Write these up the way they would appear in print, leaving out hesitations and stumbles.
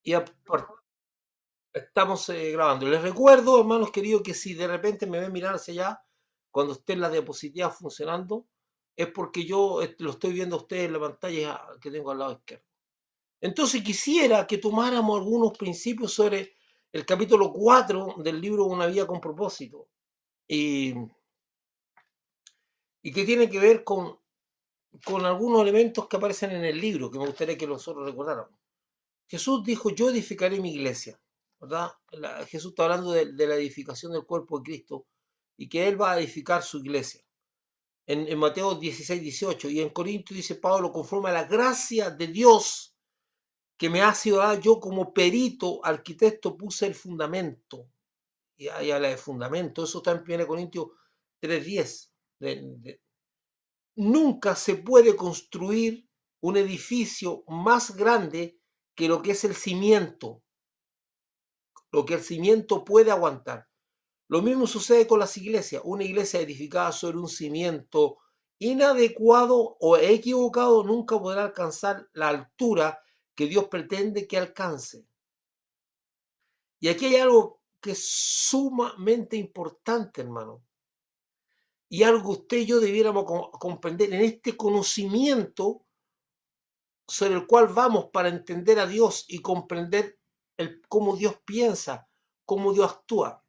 Y estamos grabando. Les recuerdo, hermanos queridos, que si de repente me ven mirar hacia allá, cuando estén las diapositivas funcionando, es porque yo lo estoy viendo a ustedes en la pantalla que tengo al lado izquierdo. Entonces quisiera que tomáramos algunos principios sobre el capítulo 4 del libro Una vida con propósito. Y que tiene que ver con algunos elementos que aparecen en el libro, que me gustaría que nosotros recordáramos. Jesús dijo, yo edificaré mi iglesia, ¿verdad? Jesús está hablando de la edificación del cuerpo de Cristo y que Él va a edificar su iglesia. En Mateo 16, 18 y en Corintios dice Pablo, conforme a la gracia de Dios que me ha sido dada, yo como perito, arquitecto, puse el fundamento. Y ahí habla de fundamento, eso está en 1 Corintios 3:10. Nunca se puede construir un edificio más grande que lo que es el cimiento, lo que el cimiento puede aguantar. Lo mismo sucede con las iglesias. Una iglesia edificada sobre un cimiento inadecuado o equivocado nunca podrá alcanzar la altura que Dios pretende que alcance. Y aquí hay algo que es sumamente importante, hermano. Y algo que usted y yo debiéramos comprender en este conocimiento sobre el cual vamos para entender a Dios y comprender cómo Dios piensa, cómo Dios actúa.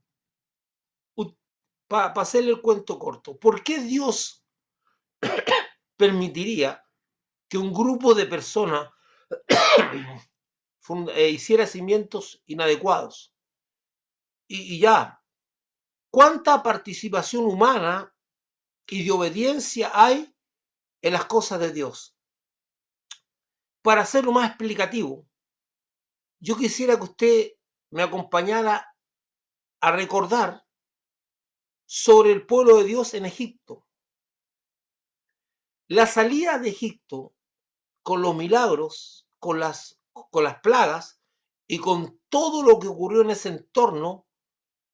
Para hacerle el cuento corto, ¿por qué Dios permitiría que un grupo de personas hiciera cimientos inadecuados? Y ya, ¿cuánta participación humana y de obediencia hay en las cosas de Dios? Para hacerlo más explicativo, yo quisiera que usted me acompañara a recordar sobre el pueblo de Dios en Egipto. La salida de Egipto con los milagros, con las plagas y con todo lo que ocurrió en ese entorno,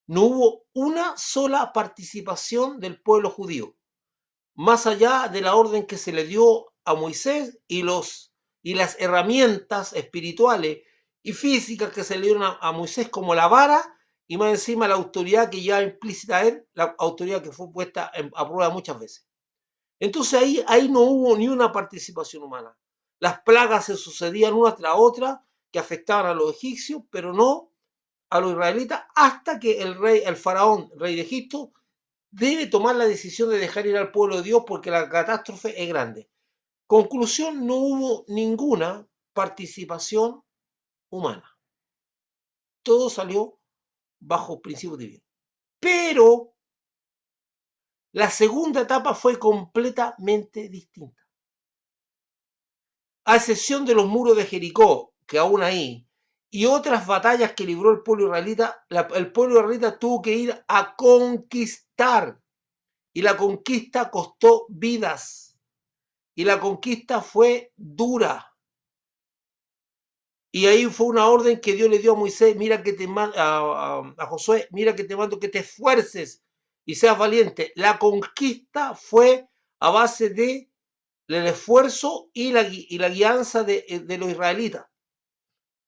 no hubo una sola participación del pueblo judío, más allá de la orden que se le dio a Moisés y las herramientas espirituales y físicas que se le dieron a Moisés como la vara y más encima la autoridad que ya implícita a él, la autoridad que fue puesta a prueba muchas veces. Entonces ahí no hubo ni una participación humana. Las plagas se sucedían una tras otra que afectaban a los egipcios, pero no a los israelitas, hasta que el faraón, rey de Egipto, debe tomar la decisión de dejar ir al pueblo de Dios porque la catástrofe es grande. Conclusión, no hubo ninguna participación humana. Todo salió bajo principios divinos. Pero la segunda etapa fue completamente distinta. A excepción de los muros de Jericó, que aún ahí, y otras batallas que libró el pueblo israelita, el pueblo israelita tuvo que ir a conquistar. Y la conquista costó vidas. Y la conquista fue dura. Y ahí fue una orden que Dios le dio a Moisés, mira que a Josué, mira que te mando que te esfuerces y seas valiente. La conquista fue a base de el esfuerzo y la guianza de los israelitas,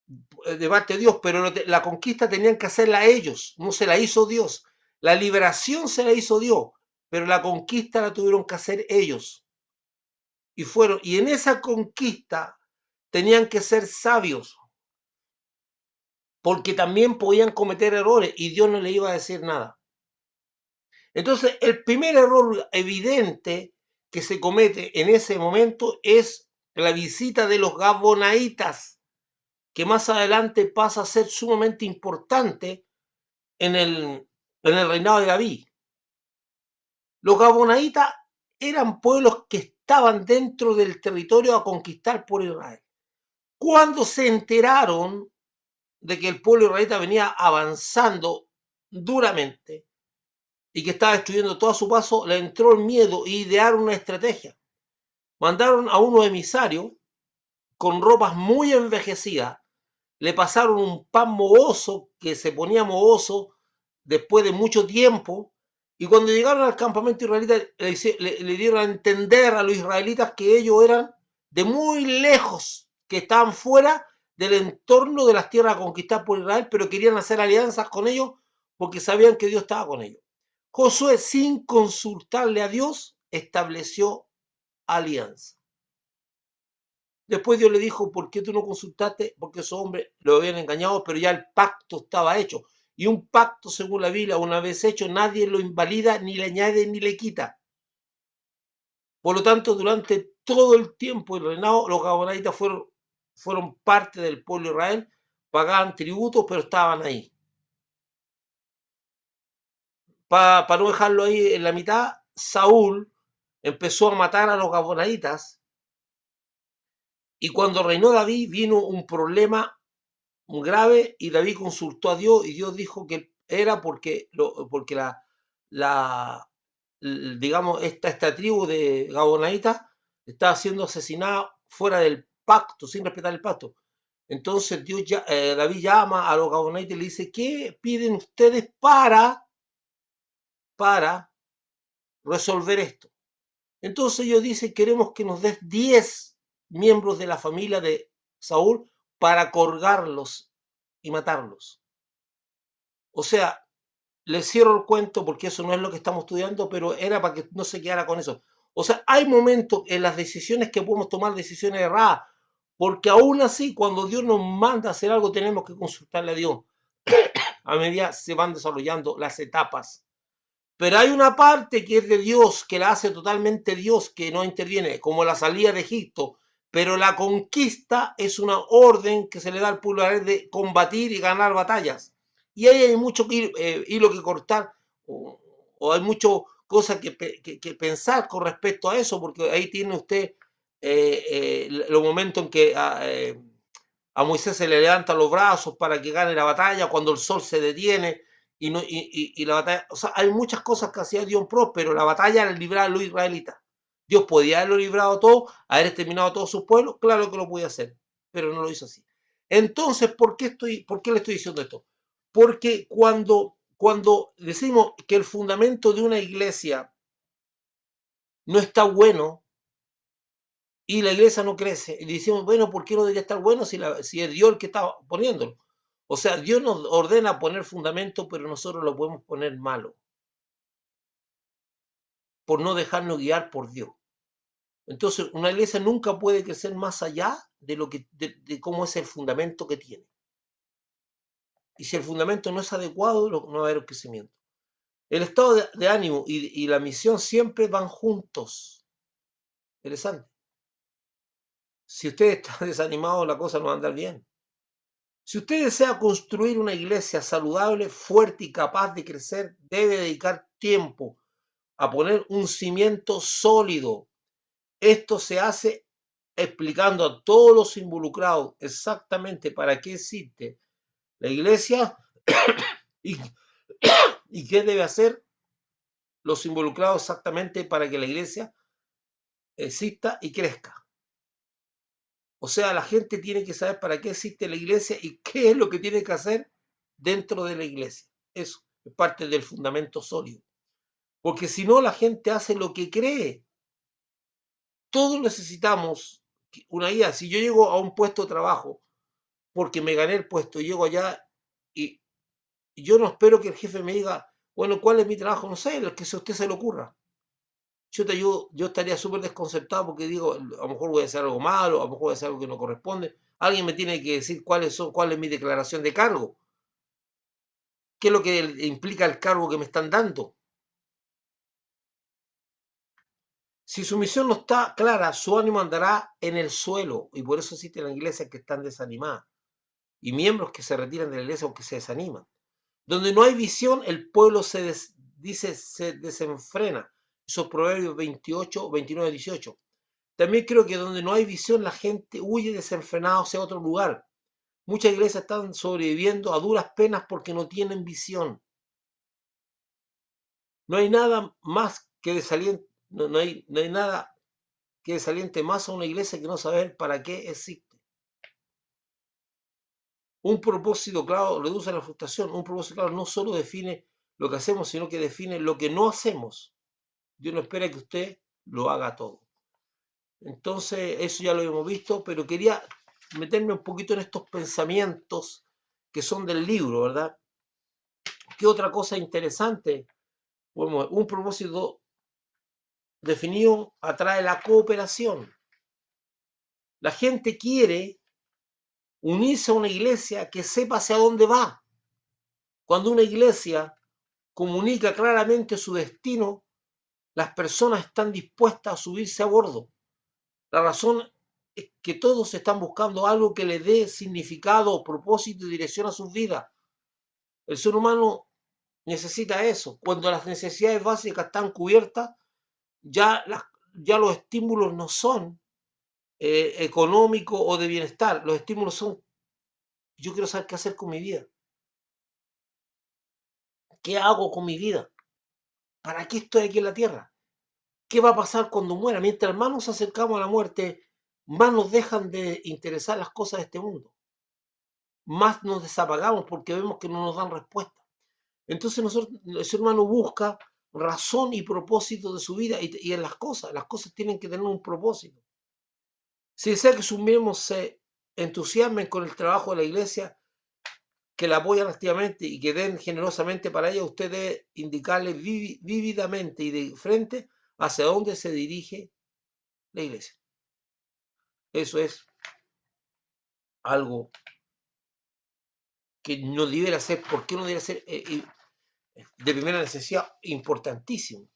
de parte de Dios, pero la conquista tenían que hacerla ellos, no se la hizo Dios. La liberación se la hizo Dios, pero la conquista la tuvieron que hacer ellos. Y en esa conquista tenían que ser sabios, porque también podían cometer errores y Dios no le iba a decir nada. Entonces, el primer error evidente que se comete en ese momento es la visita de los Gabonaitas, que más adelante pasa a ser sumamente importante en el reinado de David. Los Gabonaitas eran pueblos que estaban dentro del territorio a conquistar por Israel. Cuando se enteraron de que el pueblo israelita venía avanzando duramente y que estaba destruyendo todo a su paso, le entró el miedo y idearon una estrategia. Mandaron a unos emisarios con ropas muy envejecidas, le pasaron un pan mohoso que se ponía mohoso después de mucho tiempo, y cuando llegaron al campamento israelita le dieron a entender a los israelitas que ellos eran de muy lejos, que estaban fuera del entorno de las tierras conquistadas por Israel, pero querían hacer alianzas con ellos porque sabían que Dios estaba con ellos. Josué, sin consultarle a Dios, estableció alianza. Después Dios le dijo, ¿por qué tú no consultaste? Porque esos hombres lo habían engañado, pero ya el pacto estaba hecho. Y un pacto, según la Biblia, una vez hecho, nadie lo invalida, ni le añade, ni le quita. Por lo tanto, durante todo el tiempo del reinado, los gabaonitas fueron parte del pueblo de Israel, pagaban tributos, pero estaban ahí. Para no dejarlo ahí en la mitad, Saúl empezó a matar a los gabaonitas, y cuando reinó David vino un problema grave y David consultó a Dios y Dios dijo que era porque la digamos, esta tribu de gabaonitas estaba siendo asesinada fuera del pacto, sin respetar el pacto. Entonces David llama a los gabaonitas y le dice, ¿qué piden ustedes para resolver esto? Entonces ellos dicen, queremos que nos des 10 miembros de la familia de Saúl para colgarlos y matarlos. O sea, les cierro el cuento porque eso no es lo que estamos estudiando, pero era para que no se quedara con eso. O sea, hay momentos en las decisiones que podemos tomar decisiones erradas, porque aún así, cuando Dios nos manda a hacer algo, tenemos que consultarle a Dios a medida se van desarrollando las etapas. Pero hay una parte que es de Dios, que la hace totalmente Dios, que no interviene, como la salida de Egipto. Pero la conquista es una orden que se le da al pueblo de combatir y ganar batallas. Y ahí hay mucho hilo que cortar, o hay muchas cosas que pensar con respecto a eso, porque ahí tiene usted los momentos en que a Moisés se le levantan los brazos para que gane la batalla, cuando el sol se detiene, y, no, y la batalla, o sea, hay muchas cosas que hacía Dios pro, pero la batalla la libraba los israelitas. Dios podía haberlo librado todo, haber exterminado a todos sus pueblos, claro que lo podía hacer, pero no lo hizo así. Entonces, ¿por qué le estoy diciendo esto? Porque cuando decimos que el fundamento de una iglesia no está bueno y la iglesia no crece, y decimos, bueno, ¿por qué no debería estar bueno si es Dios el que está poniéndolo? O sea, Dios nos ordena poner fundamento, pero nosotros lo podemos poner malo, por no dejarnos guiar por Dios. Entonces, una iglesia nunca puede crecer más allá de cómo es el fundamento que tiene. Y si el fundamento no es adecuado, no va a haber crecimiento. El estado de ánimo y la misión siempre van juntos. Interesante. Si usted está desanimado, la cosa no va a andar bien. Si usted desea construir una iglesia saludable, fuerte y capaz de crecer, debe dedicar tiempo a poner un cimiento sólido. Esto se hace explicando a todos los involucrados exactamente para qué existe la iglesia y, y qué debe hacer los involucrados exactamente para que la iglesia exista y crezca. O sea, la gente tiene que saber para qué existe la iglesia y qué es lo que tiene que hacer dentro de la iglesia. Eso es parte del fundamento sólido. Porque si no, la gente hace lo que cree. Todos necesitamos una guía. Si yo llego a un puesto de trabajo porque me gané el puesto, llego allá y yo no espero que el jefe me diga, bueno, ¿cuál es mi trabajo? No sé, el que a usted se le ocurra. Yo te ayudo, yo estaría súper desconcertado porque digo, a lo mejor voy a hacer algo malo, a lo mejor voy a hacer algo que no corresponde. Alguien me tiene que decir cuál es mi declaración de cargo, qué es lo que implica el cargo que me están dando. Si su misión no está clara, su ánimo andará en el suelo, y por eso existen las iglesias que están desanimadas y miembros que se retiran de la iglesia o que se desaniman. Donde no hay visión, el pueblo se desenfrena. Esos Proverbios 28, 29, 18. También creo que donde no hay visión, la gente huye desenfrenado hacia otro lugar. Muchas iglesias están sobreviviendo a duras penas porque no tienen visión. No hay nada más que desaliente, no hay nada que desaliente más a una iglesia que no saber para qué existe. Un propósito claro reduce la frustración. Un propósito claro no solo define lo que hacemos, sino que define lo que no hacemos. Dios no espera que usted lo haga todo. Entonces, eso ya lo hemos visto, pero quería meterme un poquito en estos pensamientos que son del libro, ¿verdad? ¿Qué otra cosa interesante? Bueno, un propósito definido atrae la cooperación. La gente quiere unirse a una iglesia que sepa hacia dónde va. Cuando una iglesia comunica claramente su destino, las personas están dispuestas a subirse a bordo. La razón es que todos están buscando algo que le dé significado, propósito y dirección a sus vidas. El ser humano necesita eso. Cuando las necesidades básicas están cubiertas, ya, ya los estímulos no son económicos o de bienestar. Los estímulos son, yo quiero saber qué hacer con mi vida. ¿Qué hago con mi vida? ¿Para qué estoy aquí en la tierra? ¿Qué va a pasar cuando muera? Mientras más nos acercamos a la muerte, más nos dejan de interesar las cosas de este mundo. Más nos desapagamos porque vemos que no nos dan respuesta. Entonces el ser humano busca razón y propósito de su vida y en las cosas tienen que tener un propósito. Si desea que sus miembros se entusiasmen con el trabajo de la iglesia, que la apoyan activamente y que den generosamente para ella, usted debe indicarle vívidamente y de frente hacia dónde se dirige la iglesia. Eso es algo que no debiera ser, ¿por qué no debiera ser de primera necesidad? Importantísimo.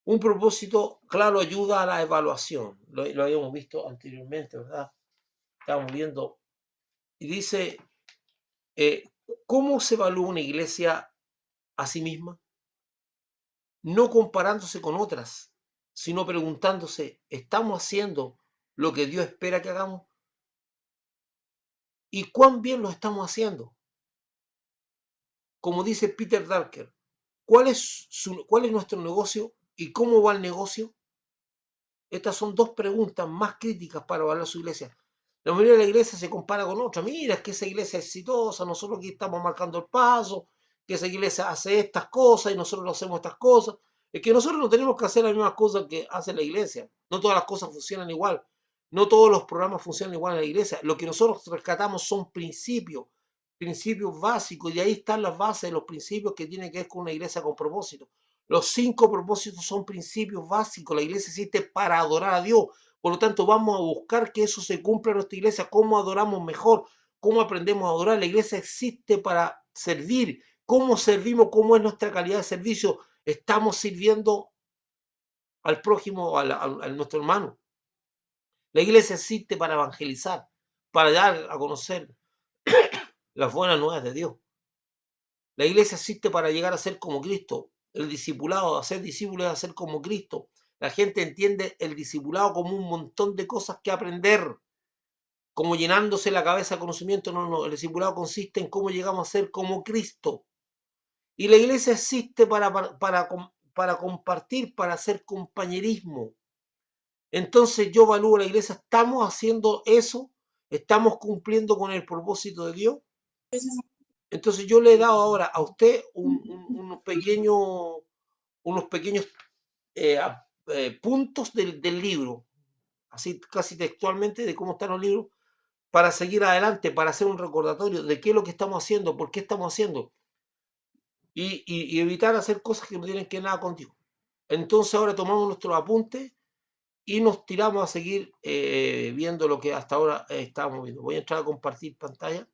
Un propósito claro ayuda a la evaluación. Lo habíamos visto anteriormente, ¿verdad? Estábamos viendo. Y dice, ¿cómo se evalúa una iglesia a sí misma? No comparándose con otras, sino preguntándose, ¿estamos haciendo lo que Dios espera que hagamos? ¿Y cuán bien lo estamos haciendo? Como dice Peter Drucker, ¿cuál es nuestro negocio y cómo va el negocio? Estas son dos preguntas más críticas para evaluar su iglesia. La mayoría de la iglesia se compara con otra. Mira, es que esa iglesia es exitosa, nosotros aquí estamos marcando el paso, que esa iglesia hace estas cosas y nosotros no hacemos estas cosas. Es que nosotros no tenemos que hacer las mismas cosas que hace la iglesia. No todas las cosas funcionan igual. No todos los programas funcionan igual en la iglesia. Lo que nosotros rescatamos son principios, principios básicos, y ahí están las bases de los principios que tienen que ver con una iglesia con propósito. Los 5 propósitos son principios básicos. La iglesia existe para adorar a Dios. Por lo tanto, vamos a buscar que eso se cumpla en nuestra iglesia. ¿Cómo adoramos mejor? ¿Cómo aprendemos a adorar? La iglesia existe para servir. ¿Cómo servimos? ¿Cómo es nuestra calidad de servicio? ¿Estamos sirviendo al prójimo, a nuestro hermano? La iglesia existe para evangelizar, para dar a conocer las buenas nuevas de Dios. La iglesia existe para llegar a ser como Cristo. El discipulado, hacer discípulos es hacer como Cristo. La gente entiende el discipulado como un montón de cosas que aprender, como llenándose la cabeza de conocimiento. No, el discipulado consiste en cómo llegamos a ser como Cristo. Y la iglesia existe para compartir, para hacer compañerismo. Entonces yo evalúo la iglesia, ¿estamos haciendo eso? ¿Estamos cumpliendo con el propósito de Dios? Entonces yo le he dado ahora a usted unos pequeños puntos del libro, así casi textualmente de cómo están los libros, para seguir adelante, para hacer un recordatorio de qué es lo que estamos haciendo, por qué estamos haciendo, y evitar hacer cosas que no tienen que ver nada contigo. Entonces ahora tomamos nuestros apuntes y nos tiramos a seguir viendo lo que hasta ahora estábamos viendo. Voy a entrar a compartir pantalla.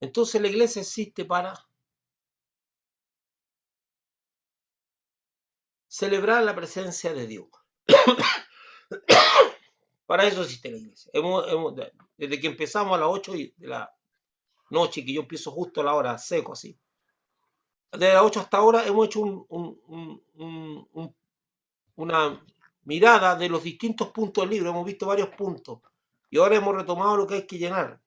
Entonces la iglesia existe para celebrar la presencia de Dios. Para eso existe la iglesia. Desde que empezamos a las 8 de la noche, que yo empiezo justo a la hora, seco así. Desde las 8 hasta ahora hemos hecho una mirada de los distintos puntos del libro, hemos visto varios puntos y ahora hemos retomado lo que hay que llenar.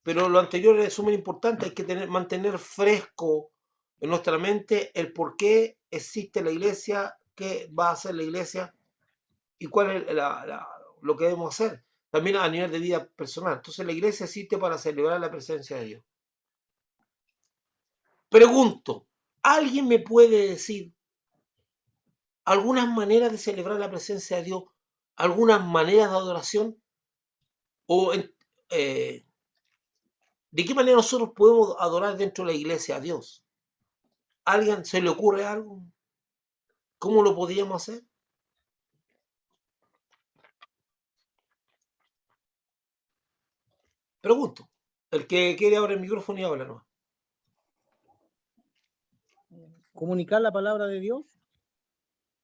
Pero lo anterior es súper importante, hay que mantener fresco en nuestra mente el por qué existe la iglesia, qué va a hacer la iglesia y cuál es lo que debemos hacer, también a nivel de vida personal. Entonces la iglesia existe para celebrar la presencia de Dios. Pregunto, ¿Alguien me puede decir algunas maneras de celebrar la presencia de Dios? ¿Algunas maneras de adoración? ¿O eh, de qué manera nosotros podemos adorar dentro de la iglesia a Dios? ¿A alguien se le ocurre algo? ¿Cómo lo podríamos hacer? Pregunto. El que quiere abrir el micrófono y habla, ¿no? Comunicar la palabra de Dios.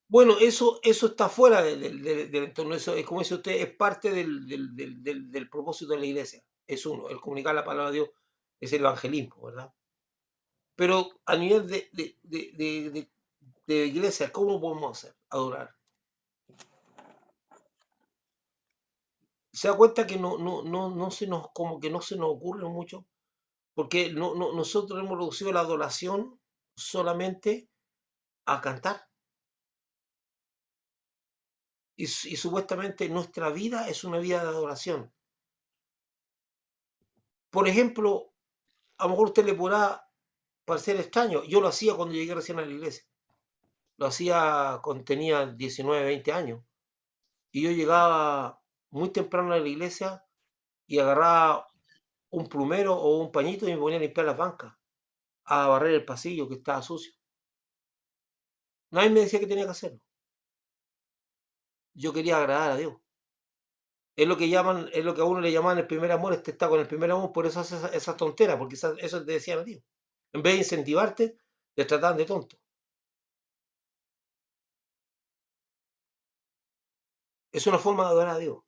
Bueno, eso está fuera del entorno. Eso es, como dice usted, es parte del propósito de la iglesia. Es uno, el comunicar la palabra de Dios es el evangelismo, ¿verdad? Pero a nivel de iglesia, ¿cómo podemos hacer? Adorar. Se da cuenta que no se nos, como que no se nos ocurre mucho, porque nosotros hemos reducido la adoración solamente a cantar. Y supuestamente nuestra vida es una vida de adoración. Por ejemplo, a lo mejor usted le podrá parecer extraño. Yo lo hacía cuando llegué recién a la iglesia. Lo hacía cuando tenía 19, 20 años. Y yo llegaba muy temprano a la iglesia y agarraba un plumero o un pañito y me ponía a limpiar las bancas, a barrer el pasillo que estaba sucio. Nadie me decía que tenía que hacerlo. Yo quería agradar a Dios. Es lo que llaman, es lo que a uno le llaman el primer amor. Este está con el primer amor, por eso hace esas tonteras, porque eso te decían a ti. En vez de incentivarte, te trataban de tonto. Es una forma de adorar a Dios.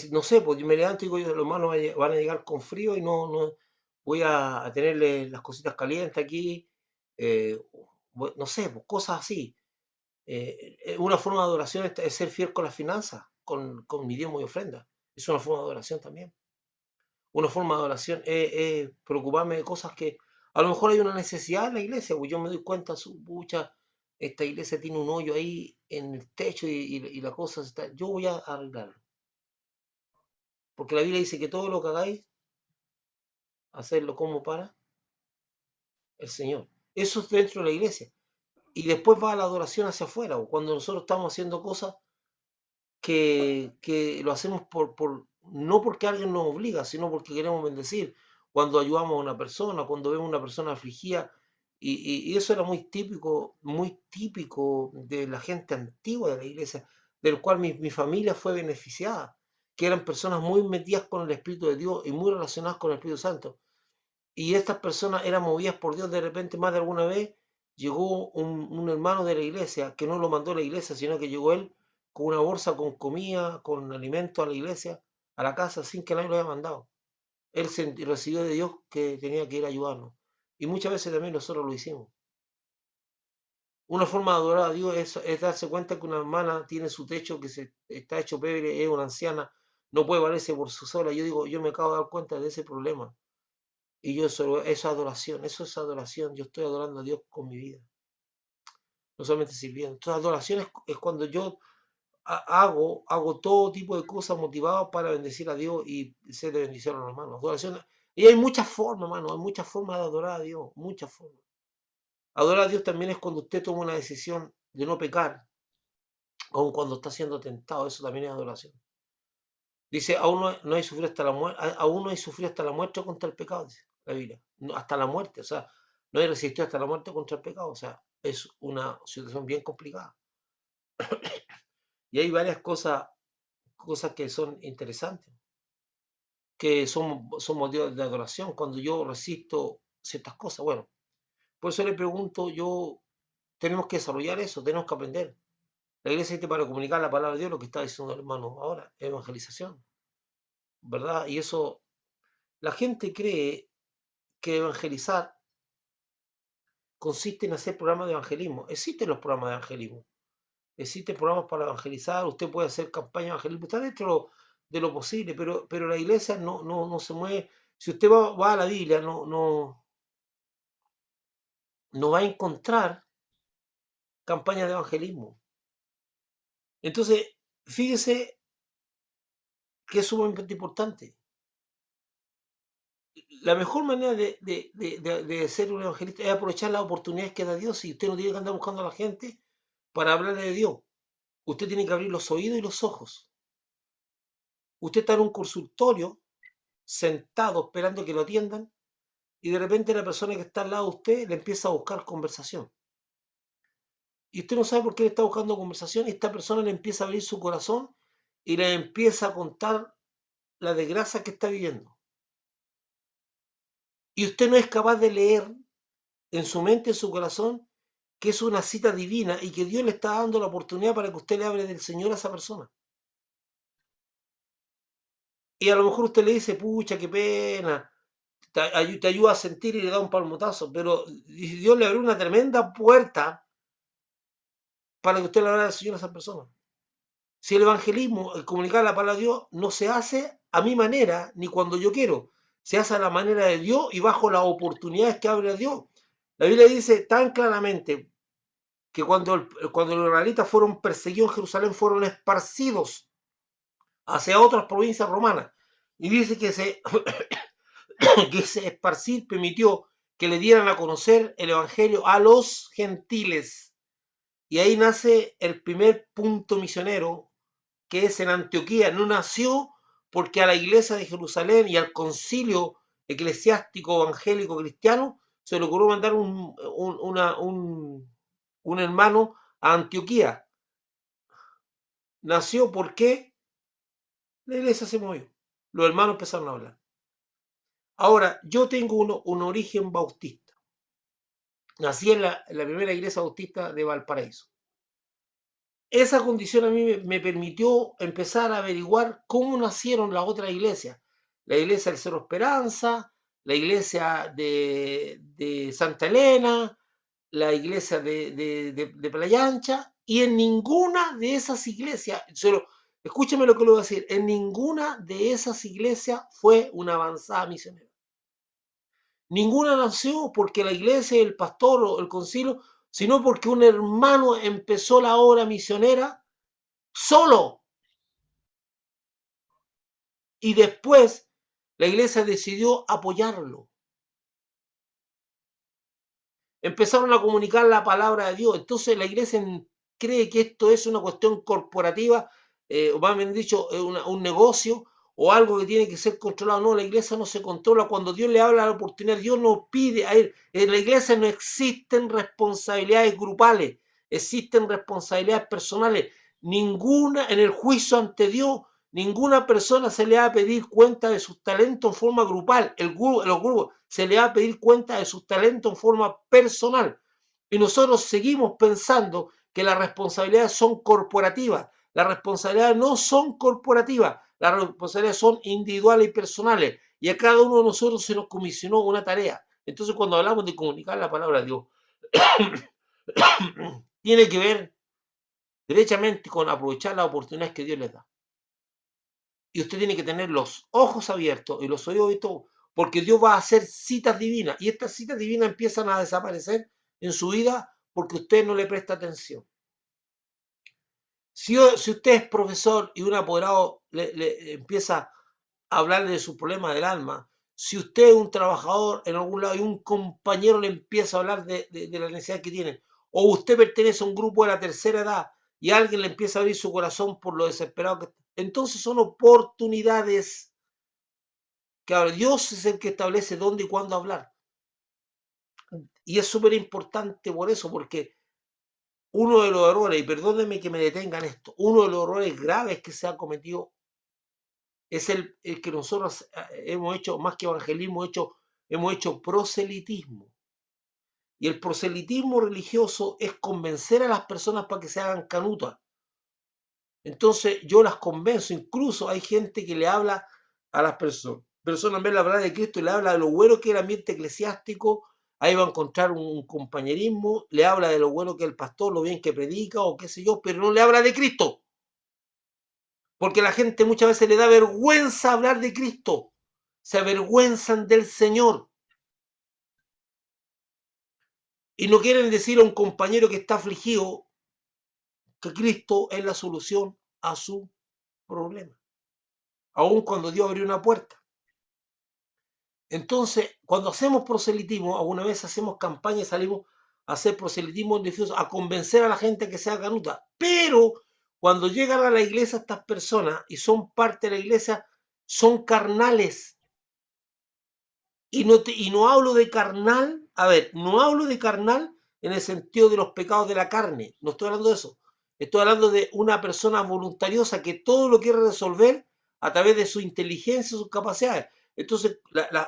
No sé, pues yo me levanto y digo, los hermanos van a llegar con frío y no voy a tenerle las cositas calientes aquí. eh, no sé, pues cosas así. Una forma de adoración es ser fiel con las finanzas, con mi diezmo y ofrenda. Es una forma de adoración también. Una forma de adoración es preocuparme de cosas que a lo mejor hay una necesidad en la iglesia, pues yo me doy cuenta, pucha, esta iglesia tiene un hoyo ahí en el techo y la cosa está, yo voy a arreglarlo. Porque la Biblia dice que todo lo que hagáis, hacerlo como para el Señor. Eso es dentro de la iglesia. Y después va la adoración hacia afuera, o cuando nosotros estamos haciendo cosas que lo hacemos no porque alguien nos obliga, sino porque queremos bendecir. Cuando ayudamos a una persona, cuando vemos a una persona afligida, y eso era muy típico de la gente antigua de la iglesia, del cual mi familia fue beneficiada, que eran personas muy metidas con el Espíritu de Dios y muy relacionadas con el Espíritu Santo. Y estas personas eran movidas por Dios. De repente, más de alguna vez, llegó un hermano de la iglesia, que no lo mandó a la iglesia, sino que llegó él con una bolsa con comida, con alimento a la iglesia, a la casa, sin que nadie lo haya mandado. Él recibió de Dios que tenía que ir a ayudarnos. Y muchas veces también nosotros lo hicimos. Una forma de adorar a Dios es darse cuenta que una hermana tiene su techo que se está hecho pebre, es una anciana, no puede valerse por su sola. Yo digo, yo me acabo de dar cuenta de ese problema. Y yo eso es adoración. Yo estoy adorando a Dios con mi vida, no solamente sirviendo. Entonces, adoración es cuando yo hago todo tipo de cosas motivadas para bendecir a Dios y ser de bendición a los hermanos. Adoración, y hay muchas formas, hermano, hay muchas formas de adorar a Dios, muchas formas. Adorar a Dios también es cuando usted toma una decisión de no pecar, aun cuando está siendo tentado, eso también es adoración. Dice, aún no hay sufrido hasta la muerte, aún no hay sufrido hasta la muerte contra el pecado, dice la Biblia. Hasta la muerte, o sea, no hay resistido hasta la muerte contra el pecado, o sea, es una situación bien complicada. Y hay varias cosas que son interesantes, que son motivos de adoración, cuando yo resisto ciertas cosas. Bueno, por eso le pregunto, tenemos que desarrollar eso, tenemos que aprender. La iglesia existe para comunicar la palabra de Dios, lo que está diciendo el hermano ahora, evangelización, ¿verdad? Y eso, la gente cree que evangelizar consiste en hacer programas de evangelismo. Existen los programas de evangelismo. Existen programas para evangelizar. Usted puede hacer campaña de evangelismo. Está dentro de lo posible, pero la iglesia no se mueve. Si usted va a la Biblia, no va a encontrar campañas de evangelismo. Entonces, fíjese que es sumamente importante. la mejor manera de ser un evangelista es aprovechar las oportunidades que da Dios. Y usted no tiene que andar buscando a la gente para hablarle de Dios. Usted tiene que abrir los oídos y los ojos. Usted está en un consultorio, sentado, esperando que lo atiendan, y de repente la persona que está al lado de usted le empieza a buscar conversación. Y usted no sabe por qué le está buscando conversación, y esta persona le empieza a abrir su corazón y le empieza a contar la desgracia que está viviendo. Y usted no es capaz de leer en su mente, en su corazón, que es una cita divina y que Dios le está dando la oportunidad para que usted le hable del Señor a esa persona. Y a lo mejor usted le dice, pucha, qué pena, te ayuda a sentir y le da un palmotazo, pero Dios le abrió una tremenda puerta para que usted le hable al Señor a esa persona. Si el evangelismo, el comunicar la palabra de Dios, no se hace a mi manera ni cuando yo quiero, se hace a la manera de Dios y bajo las oportunidades que abre Dios. La Biblia dice tan claramente que cuando los israelitas fueron perseguidos en Jerusalén, fueron esparcidos hacia otras provincias romanas. Y dice que ese esparcir permitió que le dieran a conocer el evangelio a los gentiles. Y ahí nace el primer punto misionero, que es en Antioquía. No nació porque a la iglesia de Jerusalén y al concilio eclesiástico evangélico cristiano se le ocurrió mandar un hermano a Antioquía. Nació porque la iglesia se movió. Los hermanos empezaron a hablar. Ahora, yo tengo un origen bautista. Nací en la primera iglesia bautista de Valparaíso. Esa condición a mí me permitió empezar a averiguar cómo nacieron las otras iglesias. La iglesia del Cerro Esperanza, la iglesia de Santa Elena, la iglesia de Playa Ancha, y en ninguna de esas iglesias, escúcheme lo que le voy a decir, en ninguna de esas iglesias fue una avanzada misionera. Ninguna nació porque la iglesia, el pastor o el concilio, sino porque un hermano empezó la obra misionera solo. Y después la iglesia decidió apoyarlo. Empezaron a comunicar la palabra de Dios. Entonces la iglesia cree que esto es una cuestión corporativa, o más bien dicho, un negocio o algo que tiene que ser controlado. No, la iglesia no se controla. Cuando Dios le habla la oportunidad, Dios no pide a él. En la iglesia no existen responsabilidades grupales, existen responsabilidades personales. Ninguna, en el juicio ante Dios, ninguna persona se le va a pedir cuenta de sus talentos en forma grupal. Los grupos se le va a pedir cuenta de sus talentos en forma personal. Y nosotros seguimos pensando que las responsabilidades son corporativas. Las responsabilidades no son corporativas, las responsabilidades son individuales y personales. Y a cada uno de nosotros se nos comisionó una tarea. Entonces, cuando hablamos de comunicar la palabra de Dios, tiene que ver derechamente con aprovechar las oportunidades que Dios les da. Y usted tiene que tener los ojos abiertos y los oídos abiertos, porque Dios va a hacer citas divinas. Y estas citas divinas empiezan a desaparecer en su vida porque usted no le presta atención. Si usted es profesor y un apoderado le empieza a hablarle de sus problemas del alma, si usted es un trabajador en algún lado y un compañero le empieza a hablar de la necesidad que tiene, o usted pertenece a un grupo de la tercera edad y alguien le empieza a abrir su corazón por lo desesperado que está, entonces son oportunidades que ahora Dios es el que establece dónde y cuándo hablar. Y es súper importante por eso, porque uno de los errores, y perdónenme que me detengan esto, uno de los errores graves que se ha cometido es el que nosotros hemos hecho, más que evangelismo, hemos hecho proselitismo. Y el proselitismo religioso es convencer a las personas para que se hagan canutas. Entonces yo las convenzo, incluso hay gente que le habla a las personas en vez de hablar de Cristo y le habla de lo bueno que es el ambiente eclesiástico, ahí va a encontrar un compañerismo, le habla de lo bueno que es el pastor, lo bien que predica o qué sé yo, pero no le habla de Cristo. Porque la gente muchas veces le da vergüenza hablar de Cristo, se avergüenzan del Señor y no quieren decir a un compañero que está afligido que Cristo es la solución a su problema, aun cuando Dios abrió una puerta. Entonces, cuando hacemos proselitismo, alguna vez hacemos campaña y salimos a hacer proselitismo difuso, a convencer a la gente que sea canuta. Pero cuando llegan a la iglesia estas personas y son parte de la iglesia, son carnales. Y no hablo de carnal, a ver, no hablo de carnal en el sentido de los pecados de la carne, no estoy hablando de eso. Estoy hablando de una persona voluntariosa que todo lo quiere resolver a través de su inteligencia, sus capacidades. Entonces, las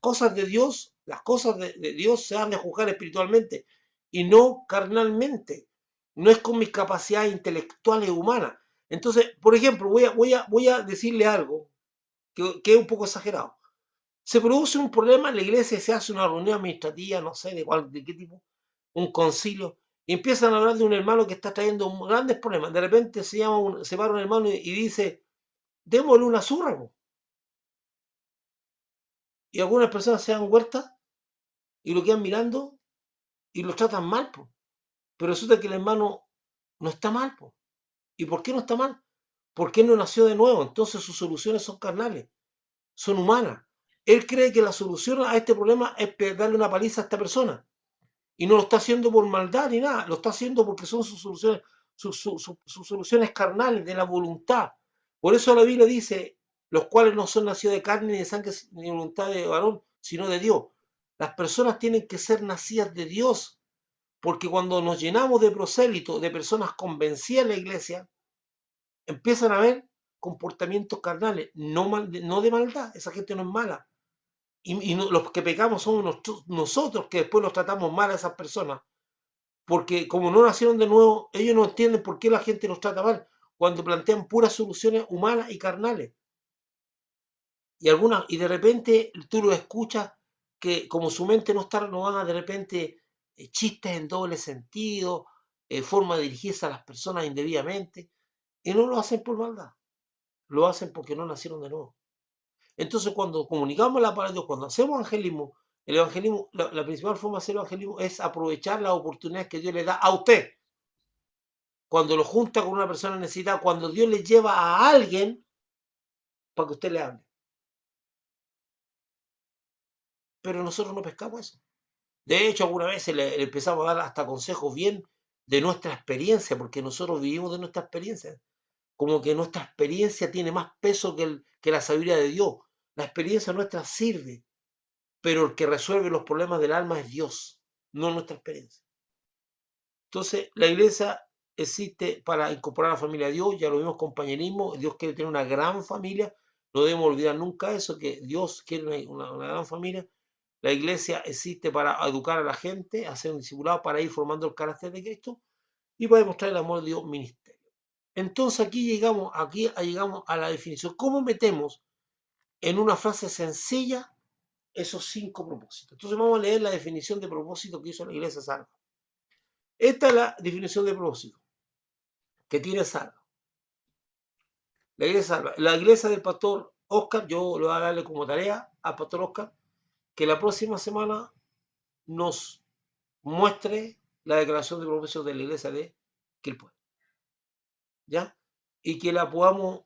cosas de Dios, las cosas de Dios se han de juzgar espiritualmente y no carnalmente. No es con mis capacidades intelectuales humanas. Entonces, por ejemplo, voy a decirle algo que es un poco exagerado. Se produce un problema en la iglesia y se hace una reunión administrativa, no sé de qué tipo, un concilio, y empiezan a hablar de un hermano que está trayendo grandes problemas. De repente se para un hermano y dice, démosle una zurra, po. Y algunas personas se dan vueltas y lo quedan mirando y lo tratan mal, po. Pero resulta que el hermano no está mal, po. ¿Y por qué no está mal? Porque él no nació de nuevo, entonces sus soluciones son carnales, son humanas. Él cree que la solución a este problema es darle una paliza a esta persona. Y no lo está haciendo por maldad ni nada, lo está haciendo porque son sus soluciones carnales, de la voluntad. Por eso la Biblia dice, los cuales no son nacidos de carne ni de sangre ni de voluntad de varón, sino de Dios. Las personas tienen que ser nacidas de Dios, porque cuando nos llenamos de prosélitos, de personas convencidas en la iglesia, empiezan a haber comportamientos carnales, no de maldad, esa gente no es mala. Los que pecamos somos nosotros que después los tratamos mal a esas personas porque como no nacieron de nuevo, ellos no entienden por qué la gente los trata mal cuando plantean puras soluciones humanas y carnales. Y de repente tú lo escuchas que como su mente no está renovada, de repente chistes en doble sentido, forma de dirigirse a las personas indebidamente, y no lo hacen por maldad, lo hacen porque no nacieron de nuevo. Entonces, cuando comunicamos la palabra de Dios, cuando hacemos evangelismo, el evangelismo, la principal forma de hacer evangelismo es aprovechar las oportunidades que Dios le da a usted cuando lo junta con una persona necesitada, cuando Dios le lleva a alguien para que usted le hable. Pero nosotros no pescamos eso. De hecho, alguna vez le empezamos a dar hasta consejos bien de nuestra experiencia, porque nosotros vivimos de nuestra experiencia. Como que nuestra experiencia tiene más peso que la sabiduría de Dios. La experiencia nuestra sirve, pero el que resuelve los problemas del alma es Dios, no nuestra experiencia. Entonces, la iglesia existe para incorporar a la familia a Dios, ya lo vimos compañerismo, Dios quiere tener una gran familia, no debemos olvidar nunca eso, que Dios quiere una gran familia. La iglesia existe para educar a la gente, hacer un discipulado, para ir formando el carácter de Cristo y para demostrar el amor de Dios ministerio. Entonces aquí llegamos a la definición. ¿Cómo metemos en una frase sencilla esos 5 propósitos? Entonces vamos a leer la definición de propósito que hizo la iglesia salva. Esta es la definición de propósito que tiene salva. La iglesia del pastor Oscar, yo lo voy a darle como tarea al pastor Oscar, que la próxima semana nos muestre la declaración de propósito de la iglesia de Quilpué, ¿ya? Y que la podamos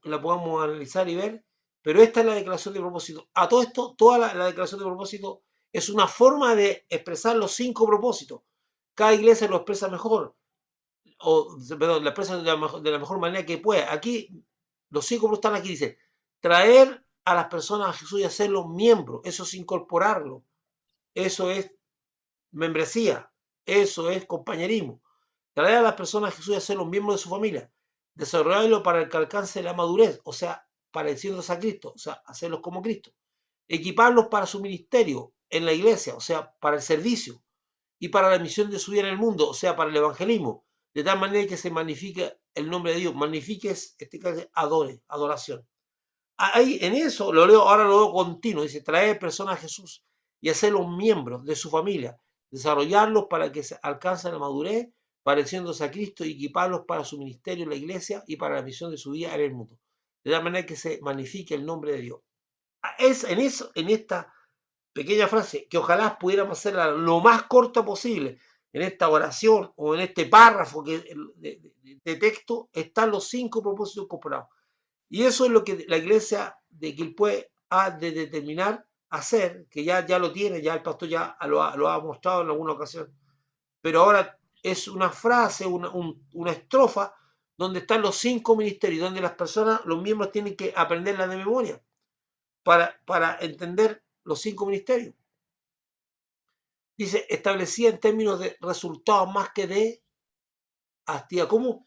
analizar y ver, pero esta es la declaración de propósito. A todo esto, toda la declaración de propósito es una forma de expresar los 5 propósitos. Cada iglesia lo expresa mejor, o perdón, la expresa de la mejor manera que puede. Aquí, los 5 propósitos están aquí, dice, traer a las personas a Jesús y hacerlos miembros, eso es incorporarlo, eso es membresía, eso es compañerismo. Traer a las personas a Jesús y hacerlos miembros de su familia, desarrollarlo para que alcance la madurez, o sea, pareciéndose a Cristo, o sea, hacerlos como Cristo. Equiparlos para su ministerio en la iglesia, o sea, para el servicio, y para la misión de su vida en el mundo, o sea, para el evangelismo, de tal manera que se magnifique el nombre de Dios. Magnifique es, este caso, adoración. Ahí, en eso, ahora lo leo continuo, dice, traer personas a Jesús y hacerlos miembros de su familia, desarrollarlos para que alcancen la madurez, pareciéndose a Cristo y equiparlos para su ministerio en la iglesia y para la misión de su vida en el mundo. De tal manera que se magnifique el nombre de Dios. Es en esta pequeña frase, que ojalá pudiéramos hacerla lo más corta posible, en esta oración o en este párrafo de texto, están los 5 propósitos incorporados. Y eso es lo que la iglesia de Quilpué ha de determinar hacer, que ya lo tiene, ya el pastor ya lo ha mostrado en alguna ocasión, pero ahora es una frase, una estrofa donde están los 5 ministerios, donde las personas, los miembros tienen que aprenderla de memoria para entender los 5 ministerios. Dice, establecida en términos de resultados más que de actividad. ¿Cómo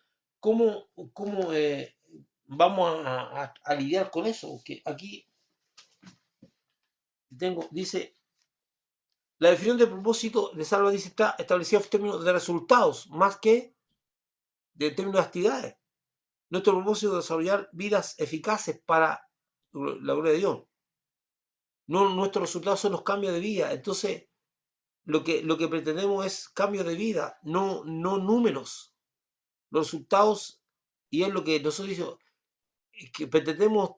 vamos a lidiar con eso? Que aquí dice, la definición de propósito de Salva dice está establecida en términos de resultados más que de términos de actividades. Nuestro propósito es desarrollar vidas eficaces para la gloria de Dios. No, nuestros resultados son los cambios de vida. Entonces, lo que pretendemos es cambios de vida, no números. Los resultados, y es lo que nosotros decimos, que pretendemos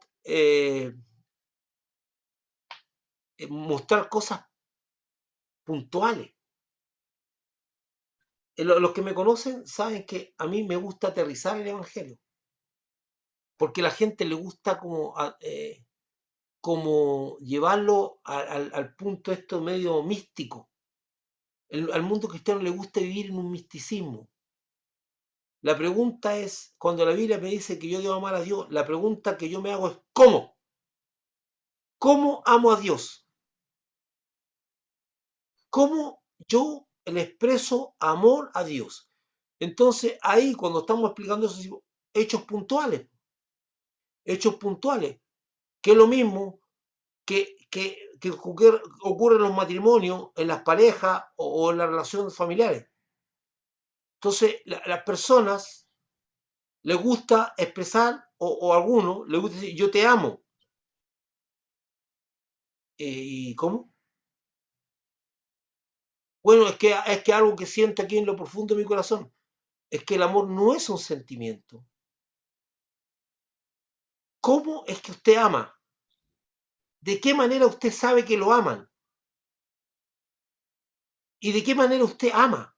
mostrar cosas puntuales. Los que me conocen saben que a mí me gusta aterrizar el Evangelio, porque a la gente le gusta como llevarlo al punto esto medio místico. Al mundo cristiano le gusta vivir en un misticismo. La pregunta es, cuando la Biblia me dice que yo debo amar a Dios, la pregunta que yo me hago es ¿cómo? ¿Cómo amo a Dios? ¿Cómo yo le expreso amor a Dios? Entonces ahí cuando estamos explicando esos hechos puntuales, que es lo mismo que ocurre en los matrimonios, en las parejas o en las relaciones familiares. Entonces, las personas les gusta expresar, o a algunos les gusta decir, yo te amo. ¿Y cómo? Bueno, es que algo que siento aquí en lo profundo de mi corazón, es que el amor no es un sentimiento. ¿Cómo es que usted ama? ¿De qué manera usted sabe que lo aman? ¿Y de qué manera usted ama?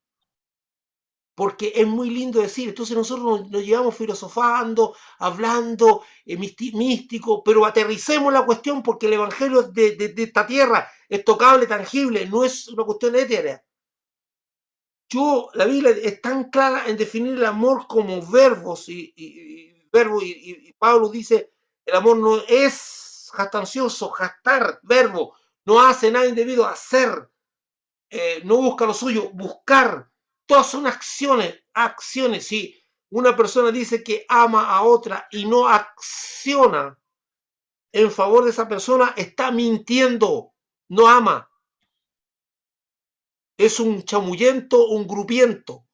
Porque es muy lindo decir, entonces nosotros nos llevamos filosofando, hablando, místico, pero aterricemos la cuestión porque el evangelio de esta tierra es tocable, tangible, no es una cuestión étera. La Biblia es tan clara en definir el amor como verbos y Pablo dice, el amor no es jactancioso, jactar, verbo, no hace nada indebido, hacer, no busca lo suyo, buscar. Todas son acciones. Si una persona dice que ama a otra y no acciona en favor de esa persona, está mintiendo, no ama. Es un chamullento, un grupiento.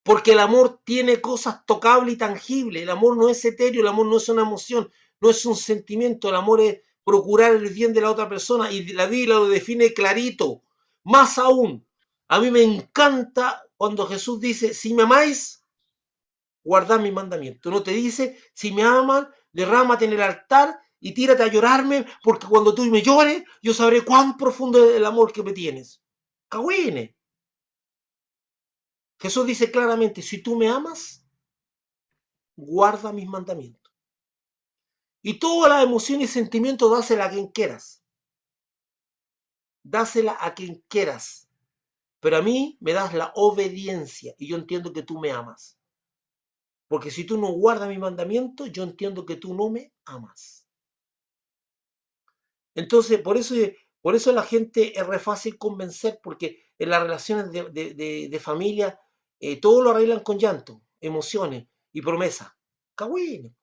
Porque el amor tiene cosas tocables y tangibles. El amor no es etéreo, el amor no es una emoción, no es un sentimiento. El amor es procurar el bien de la otra persona y la Biblia lo define clarito. Más aún, a mí me encanta cuando Jesús dice, si me amáis, guardad mis mandamientos. No te dice, si me aman, derrámate en el altar y tírate a llorarme, porque cuando tú me llores, yo sabré cuán profundo es el amor que me tienes. Cagüines. Jesús dice claramente, si tú me amas, guarda mis mandamientos. Y todas las emociones y sentimientos dásela a quien quieras. Dásela a quien quieras. Pero a mí me das la obediencia y yo entiendo que tú me amas. Porque si tú no guardas mis mandamientos, yo entiendo que tú no me amas. Entonces, por eso la gente es re fácil convencer, porque en las relaciones de familia todo lo arreglan con llanto, emociones y promesas. Cagüines.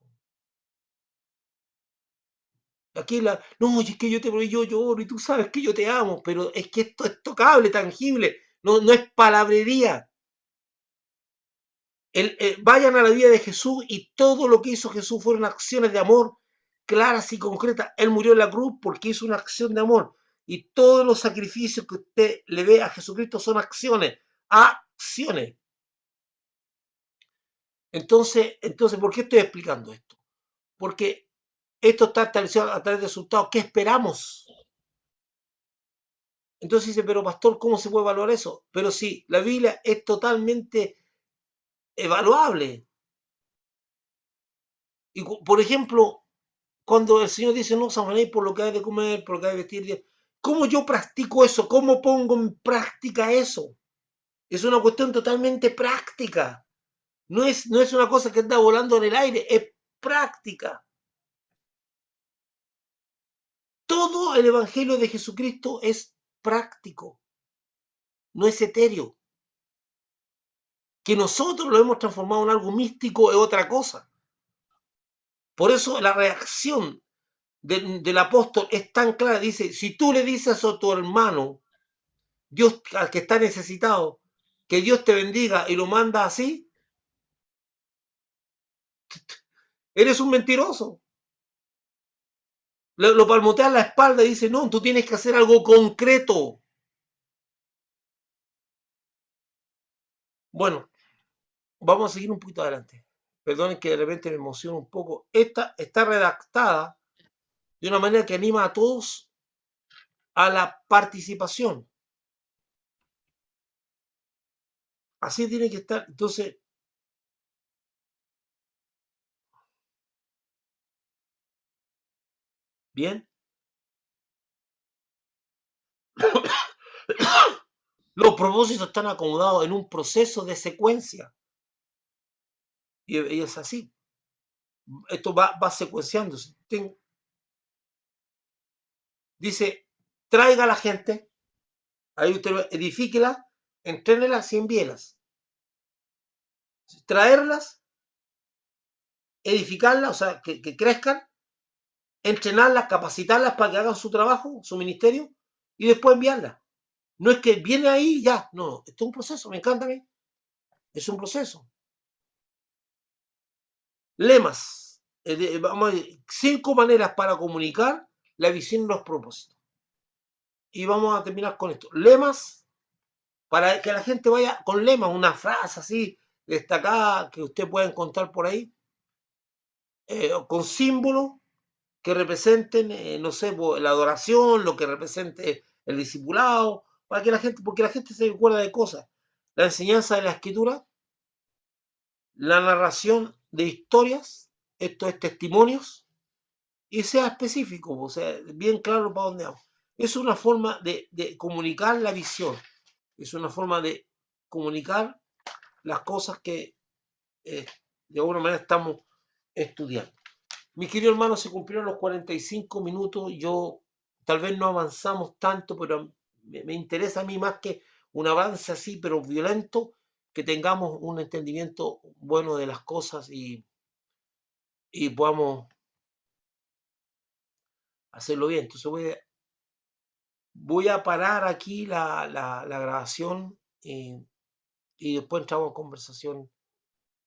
Aquí no, es que yo lloro y tú sabes que yo te amo, pero es que esto es tocable, tangible, no es palabrería. Vayan a la vida de Jesús y todo lo que hizo Jesús fueron acciones de amor claras y concretas. Él murió en la cruz porque hizo una acción de amor y todos los sacrificios que usted le ve a Jesucristo son acciones. Entonces, ¿por qué estoy explicando esto? Porque esto está establecido a través de resultados. ¿Qué esperamos? Entonces dice, pero pastor, ¿cómo se puede evaluar eso? Pero sí, la Biblia es totalmente evaluable. Y, por ejemplo, cuando el Señor dice, no os afanéis por lo que hay de comer, por lo que hay de vestir, ¿cómo yo practico eso? ¿Cómo pongo en práctica eso? Es una cuestión totalmente práctica. No es una cosa que está volando en el aire, es práctica. Todo el Evangelio de Jesucristo es práctico, no es etéreo. Que nosotros lo hemos transformado en algo místico es otra cosa. Por eso la reacción del apóstol es tan clara. Dice, si tú le dices a tu hermano, Dios al que está necesitado, que Dios te bendiga y lo manda así, eres un mentiroso. Lo palmotea en la espalda y dice, no, tú tienes que hacer algo concreto. Bueno, vamos a seguir un poquito adelante. Perdonen que de repente me emociono un poco. Esta está redactada de una manera que anima a todos a la participación. Así tiene que estar. Entonces, bien, los propósitos están acomodados en un proceso de secuencia. Y es así. Esto va secuenciándose. Dice, traiga a la gente, ahí usted edifíquela, entrénela sin bielas. Traerlas, edificarlas, o sea, que crezcan, entrenarlas, capacitarlas para que hagan su trabajo, su ministerio, y después enviarlas. No es que viene ahí y ya, no, esto es un proceso, me encanta a mí, es un proceso. Lemas, vamos a ver, 5 maneras para comunicar la visión y los propósitos. Y vamos a terminar con esto. Lemas, para que la gente vaya con lemas, una frase así destacada que usted pueda encontrar por ahí, con símbolos que representen, no sé, la adoración, lo que represente el discipulado, para que la gente, porque la gente se recuerda de cosas. La enseñanza de la escritura, la narración de historias, esto es testimonios, y sea específico, o sea, bien claro para dónde vamos. Es una forma de comunicar la visión, es una forma de comunicar las cosas que de alguna manera estamos estudiando. Mi querido hermano, se cumplieron los 45 minutos. Yo tal vez no avanzamos tanto, pero me interesa a mí más que un avance así, pero violento, que tengamos un entendimiento bueno de las cosas y podamos hacerlo bien. Entonces voy a parar aquí la grabación y después entramos en conversación